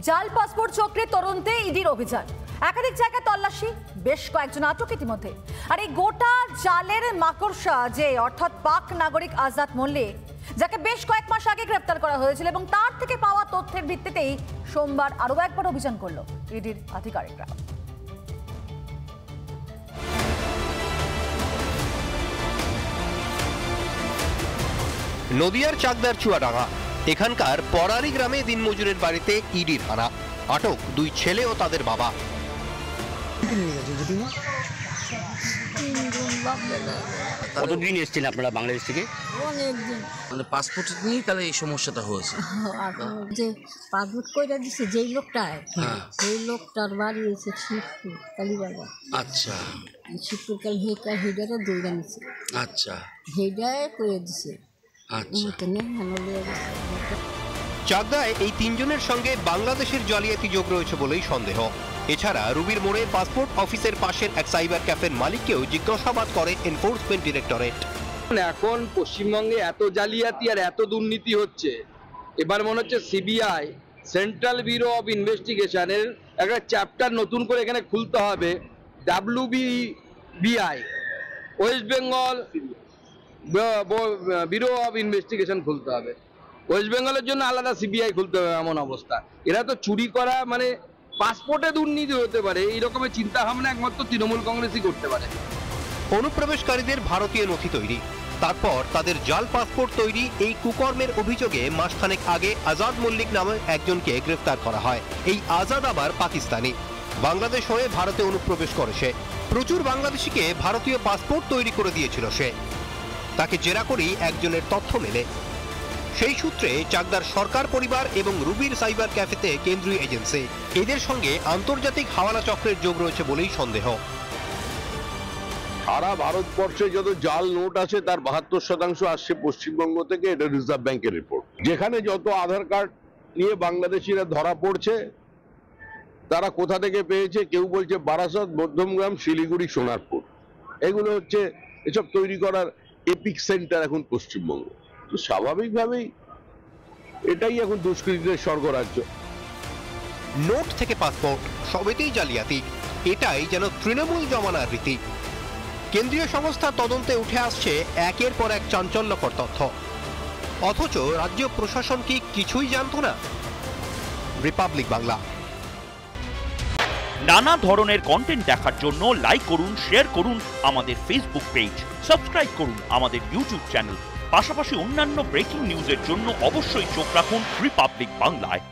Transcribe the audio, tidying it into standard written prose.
জাল পাসপোর্ট চক্রে তদন্তে ইডির অভিযান, একাধিক জায়গায় তল্লাশি, বেশ কয়েকজন আটক ইতিমধ্যে। আর এই গোটা জালের মাকড়সা যে অর্থাৎ পাক নাগরিক আজাদ মল্লিক, যাকে বেশ কয়েক মাস আগে গ্রেপ্তার করা হয়েছিল এবং তার থেকে পাওয়া তথ্যের ভিত্তিতেই সোমবার আরও একবার অভিযান করলো ইডির আধিকারিকরা। নদিয়ার চাকদার চুয়াডাঙ্গা এখানকার পরারি গ্রামে দিনমজুরের বাড়িতে ইডির হানা, আটক দুই ছেলে ও তাদের বাবা। কতদিন এসেছেন আপনারা বাংলাদেশ থেকে? অনেকদিন। মানে পাসপোর্ট নিয়েই তাহলে এই সমস্যাটা হয়েছে। যে পাসপোর্ট কইরা দিছে যেই লোকটায়, সেই লোকটার বাড়ি হয়েছে শিবপুর কালীবাজার। আচ্ছা, শিবপুর হেডারে দৌড়া নিছে। আচ্ছা, হেডায় করে দিছে। আচ্ছা। চাকদায় এই তিনজনের সঙ্গে বাংলাদেশের জালিয়াতি যোগ রয়েছে বলেই সন্দেহ। এছাড়া রুবির মোড়ে পাসপোর্ট অফিসের পাশের এক সাইবার ক্যাফের মালিককেও জিজ্ঞাসাবাদ করে এনফোর্সমেন্ট ডিরেক্টরেট। এখন পশ্চিমবঙ্গে এত জালিয়াতি আর এত দুর্নীতি হচ্ছে, এবার মনে হচ্ছে সিবিআই, সেন্ট্রাল ব্যুরো অফ ইনভেস্টিগেশনের একটা চ্যাপ্টার নতুন করে এখানে খুলতে হবে। WBI, West Bengal bureau of investigation খুলতে হবে। ওয়েস্ট বেঙ্গলের জন্য আলাদা সিবিআই খুলতে হবে। এমন অবস্থা, এরা তো চুরি করা মানে পাসপোর্টে দুর্নীতি হতে পারে, এই রকমের চিন্তা ভাবনা একমাত্র তৃণমূল কংগ্রেসই করতে পারে। অনুপ্রবেশকারীদের ভারতীয় নথি তৈরি, তারপর তাদের জাল পাসপোর্ট তৈরি, এই কুকর্মের অভিযোগে মাসখানেক আগে আজাদ মল্লিক নামে একজনকে গ্রেফতার করা হয়। এই আজাদ আবার পাকিস্তানি, বাংলাদেশ হয়ে ভারতে অনুপ্রবেশ করে সে। প্রচুর বাংলাদেশিকে ভারতীয় পাসপোর্ট তৈরি করে দিয়েছিল সে। তাকে জেরা করেই একজনের তথ্য মেলে। সেই সূত্রে চাকদার সরকার পরিবার এবং রুবির সাইবার ক্যাফেতে কেন্দ্রীয় এজেন্সি, এদের সঙ্গে আন্তর্জাতিক হাওয়ালা চক্রের যোগ রয়েছে বলেই সন্দেহ। সারা ভারতবর্ষে যত জাল নোট আছে তার 72% আসছে পশ্চিমবঙ্গ থেকে। এটা রিজার্ভ ব্যাংকের রিপোর্ট। যেখানে যত আধার কার্ড নিয়ে বাংলাদেশিরা ধরা পড়ছে, তারা কোথা থেকে পেয়েছে, কেউ বলছে বারাসত, মধ্যমগ্রাম, শিলিগুড়ি, সোনারপুর। এগুলো হচ্ছে এসব তৈরি করার এপিক সেন্টার এখন পশ্চিমবঙ্গ। তো স্বাভাবিকভাবেই এটাই এখন দুষ্কৃতীদের স্বর্গরাজ্য। নোট থেকে পাসপোর্ট সবেতেই জালিয়াতি, এটাই যেন তৃণমূল জমানার রীতি। কেন্দ্রীয় সংস্থার তদন্তে উঠে আসছে একের পর এক চাঞ্চল্যকর তথ্য, অথচ রাজ্য প্রশাসন কি কিছুই জানত না? রিপাবলিক বাংলা। নানা ধরনের কন্টেন্ট দেখার জন্য লাইক করুন, শেয়ার করুন আমাদের ফেসবুক পেজ, সাবস্ক্রাইব করুন আমাদের ইউটিউব চ্যানেল। পাশাপাশি অন্যান্য ব্রেকিং নিউজের জন্য অবশ্যই চোখ রাখুন রিপাবলিক বাংলায়।